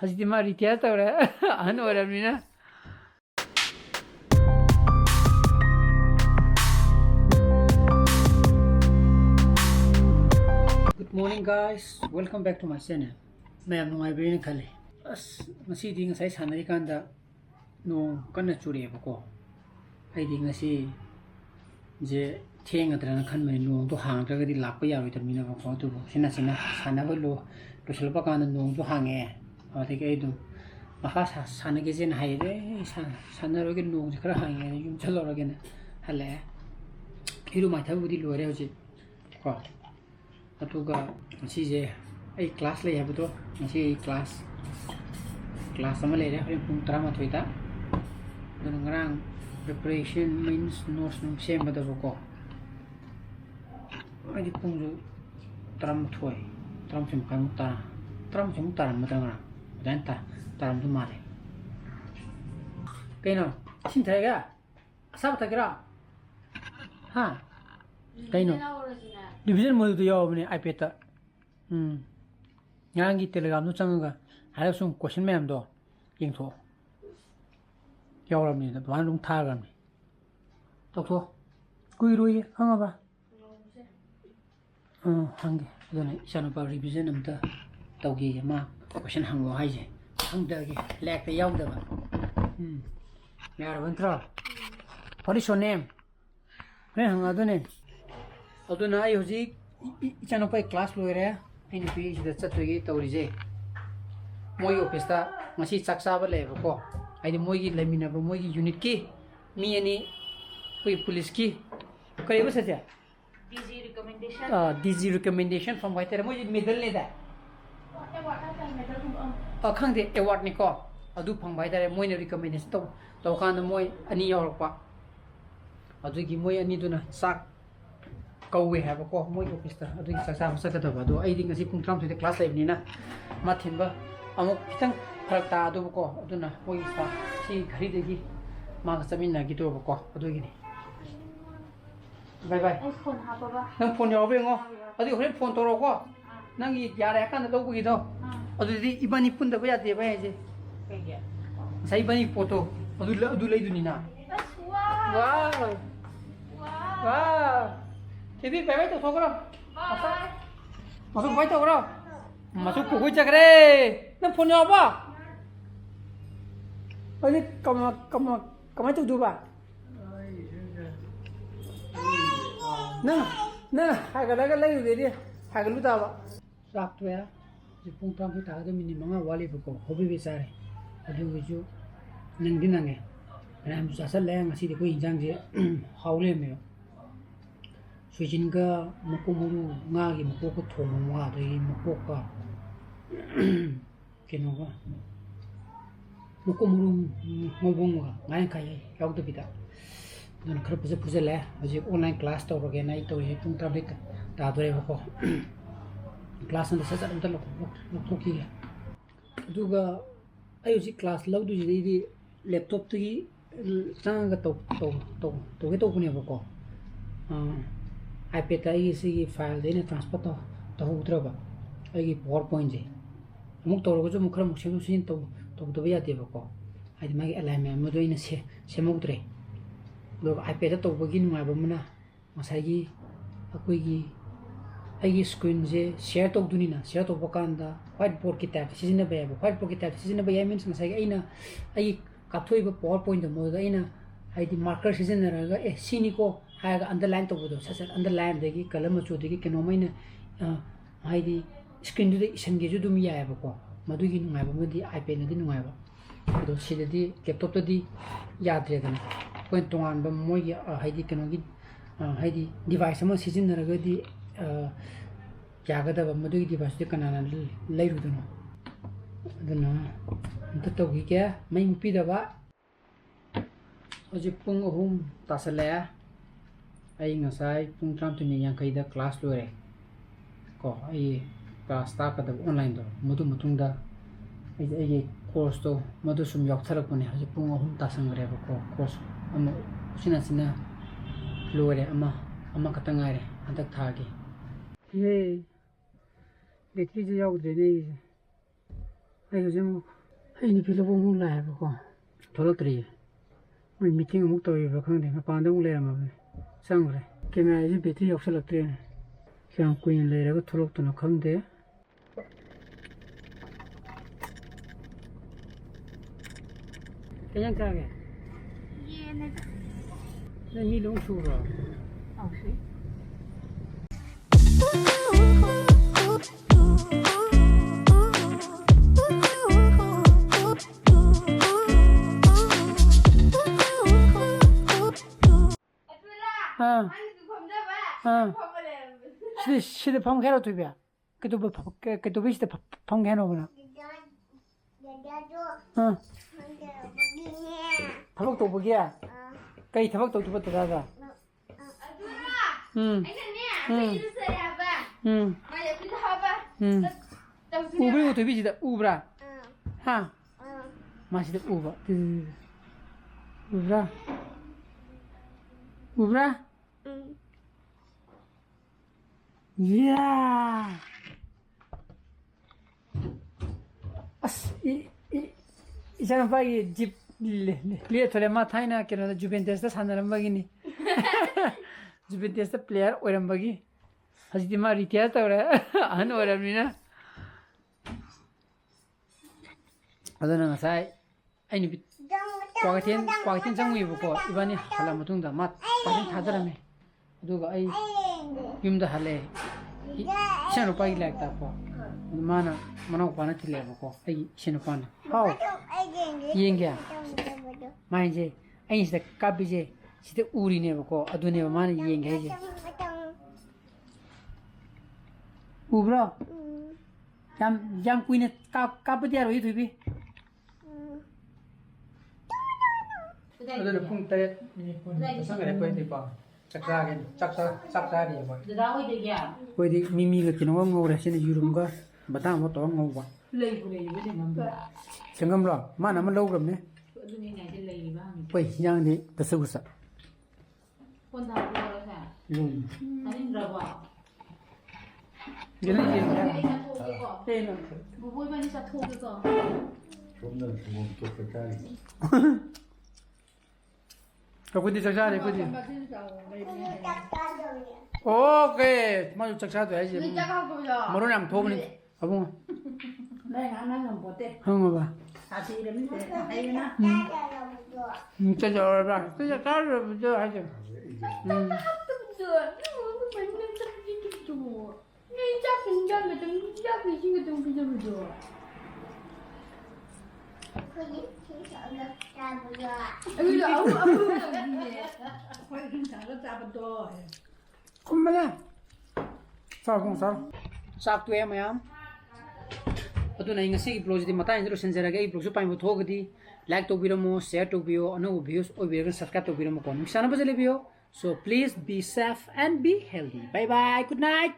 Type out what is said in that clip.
Hajdi ma retire tawre an oramina. Good morning guys, welcome back to my channel. Mayam nungai brin khale. As ngasi ding sai sanari kanda no kana churi bako. Ai ding ngasi je theng adran khan me no to hang tra gadi lakpa ya wi tamina bako tu sina sana bolo to selpa kana no to hange. Ate ke du maka sana ke jen hai re sana ro ke no khara hange yum chalo ro ke na hale. Hiru ma thabu di lo re hoji. Ko Atuga masih ai class le yabu to masih class sama le ya pun trama tu ita dan ngarang preparation means notes nung sem bada boko ai pun ju tram thoi tram sem kan ta tram sem ta ma dang dan ta tram tu mare kaino sin thaiga sab tagira ha kaino division mode to yaw bane ipad ta ngangi telegram no changa hala sum question mem do yeng tho yawram ni da ban lung tha gam ni tok tho kui roi hanga ba hangi done ECHANUPA revision am ta tawgi ma question hango hai je hang da gi lek ta yaw da ba yar ban tra what is your name ne hanga done aduna ai hoji ECHANUPA class loire ai ni pi da chatwegi tawrije moi office ta ngasi chaksa ba le ko ai di moi gi lemina ba moi gi unit ki mi ani koi police ki kare ba satya DG recommendation from waiter moi medal le da khang de award ni ko adu phang bai da moi ne recommendation to kan moi ani yaw pa adu gi moi ani duna sak Kau have a call, more office. I think Sasa Sakata, I think as if come to the class like Nina, Matimba, Amok Karta do ko, Duna, Poista, she Hidegi, Magasamina, Gitoboko, Adugini. Bye bye. No phone your way off. I do have phone to Roko. Nangi Yarakan, the logo, or the Ibani Punda Vaya de Vaje. Saibani photo, do lady Nina. Wow! Wow! Jadi bye tu sokro. Masuk bye tu sokro. Masuk kuku cakre. Nampak ni apa? Ini kamu tu dua. Nah, harga lagi dia. Harga lu tahu. Saktu ya. Jepun tamu tahu tu minimum wali buku. Hobi besar. Aduh baju. Nang dinangnya. Karena asal lah masih di kau injang je. Haule meo. Sujinga mukumuru ngagi mukuku thomu nga doi mukuka kenoga mukumuru ngobunga ngai kai yaudhu bida dan khar puse le aji online class to roge nai to he tung trabik ta dore ko class na sa ta lo ki duga ayu ji class laudu ji di laptop ti sanga to ke to kune ko iPad ai si file dene transfer to utraba ai PowerPoint je amuk to ro jo mukhra mukhse sin to ya de ko ai magi alignment mo do ina se muktre lo iPad to bagi nu ba mana masai gi akoi gi ai screen je share to duni na share to bakanda whiteboard ki tab sizina ba whiteboard ki tab sizina ba means masai ai kathoi ba PowerPoint mo da ina ai di marker sizina ra ga sini ko हायगा underline तो बोदो सस underline देगी कलम मचो देगी केनो मैंने हाइदी screen दु इसन गे जु दुम याय बको मदुगी नुंगाय बमदि आईपैड नदि नुंगाय बा दो सिदि लैपटॉप तदि याद्रे दन कोइन तोंगान बम मोय हाइदी केनो गी हाइदी डिवाइस अमा सिजिनरगदि यागदा बमदुगी डिवाइस दे कनाना लैरुदनो दना अंत तोगी के मै मुपि दबा अजि पुंग अहुम तासले ai ngasai pung tram tu ni yang kai da class lo re ko ai class ta ka da online do modu mutung da ai course to modu sum yok tharak ne ha pung ahum ta sang re ko course ama sina lo re ama ka tanga re antak tha ge ye betri je yok de ne ꯑꯩꯒ ꯁꯨꯝ ꯑꯩ ꯅꯨꯄꯤ ꯂꯧꯕ ꯑꯃꯨꯛ ꯂꯥꯛꯑꯦꯕꯀꯣ ꯊꯣꯛꯂꯛꯇ꯭ꯔꯤꯌꯦ ꯃꯣꯏ meeting ꯑꯃꯨꯛ ꯇꯧꯔꯤꯕ꯭ꯔꯥ ꯈꯪꯗꯦ ꯃꯄꯥꯟꯗ ꯑꯃꯨꯛ ꯂꯩꯔꯝꯃꯕꯅꯤ ꯆꯪꯈ꯭ꯔꯦ ꯀꯦꯃꯦꯔꯥꯁꯤ ꯕꯦꯇ꯭ꯔꯤ ꯌꯥꯎꯁꯜꯂꯛꯇ꯭ꯔꯦꯅꯦ ꯀꯌꯥꯝ ꯀꯨꯏꯅ ꯂꯩꯔꯒ ꯊꯣꯛꯂꯛꯇꯣꯏꯅꯣ ꯈꯪꯗꯦ ꯀꯩ ꯆꯥꯒꯦ ꯌꯦꯟꯅꯦꯗ ꯅꯪ ꯃꯤ ꯂꯣꯡ ꯁꯨꯕ꯭ꯔꯣ ꯑꯧ ꯁꯨꯏ 시대 펑케로 두비야. 그도 그도 비시대 펑케노구나. 타박 도보기야. 그이 타박 도보도 다가. 우브리고 도비지다 우브라. 하. 마시다 우바. 우브라. 우브라. 이야. 아스 이찬우파 이 집 리에토레 마타이나 그러나 주벤투스 산다는 bagini. 주벤투스 플레이어 오란 bag이. 하지디 마 리티아 떠라. 안 오랍니다. 아저는 ngасai 아니 과거텐 장무이보고 이번에 할라 모퉁다 맛 과거텐 타더라메. 누가 아이 yumda hale ECHANUPA gi lagta ko mana pana thile ko ai ECHANUPA na how yengya mai je ai sida kabi je sida uri ne ko adune mana yengya je ubra jam kuine kap dia roi thubi adune pung tare sangare poi dipa Caksagen, caksa dia boy. Dah tahu itu dia. Boy di mimi ke kino ngau rasa ni yurum ga, batang mo to ngau ba. Lei pun lei betul mampu. Sengam lo, mana man logram ne? Itu ni nanti lei bang. Boy, yang di tersusa. Pun tahu kalau saya. Hari ni berapa? Jadi dia. Tena. Bubuy mana satu ke kau? Rumah semua untuk percaya. Kau di caksa deh, kau di. Okay, mau caksa tu aja. Maru nam thau ni, abang. Nang bote. Hang apa? Hati ini mesti ayo na. Caksa apa? Caksa betul aja. Betul. Macam cakap gitu. Ni cakap macam cakap sini tu betul. Kumana? Sar kung sar. Sak tu mayam. Atu na ingasi upload di mata indro senjara ga upload su pai mo thogdi like to biramo share to bio anu views o video subscribe to biramo kon misana bajale bio so please be safe and be healthy bye bye good night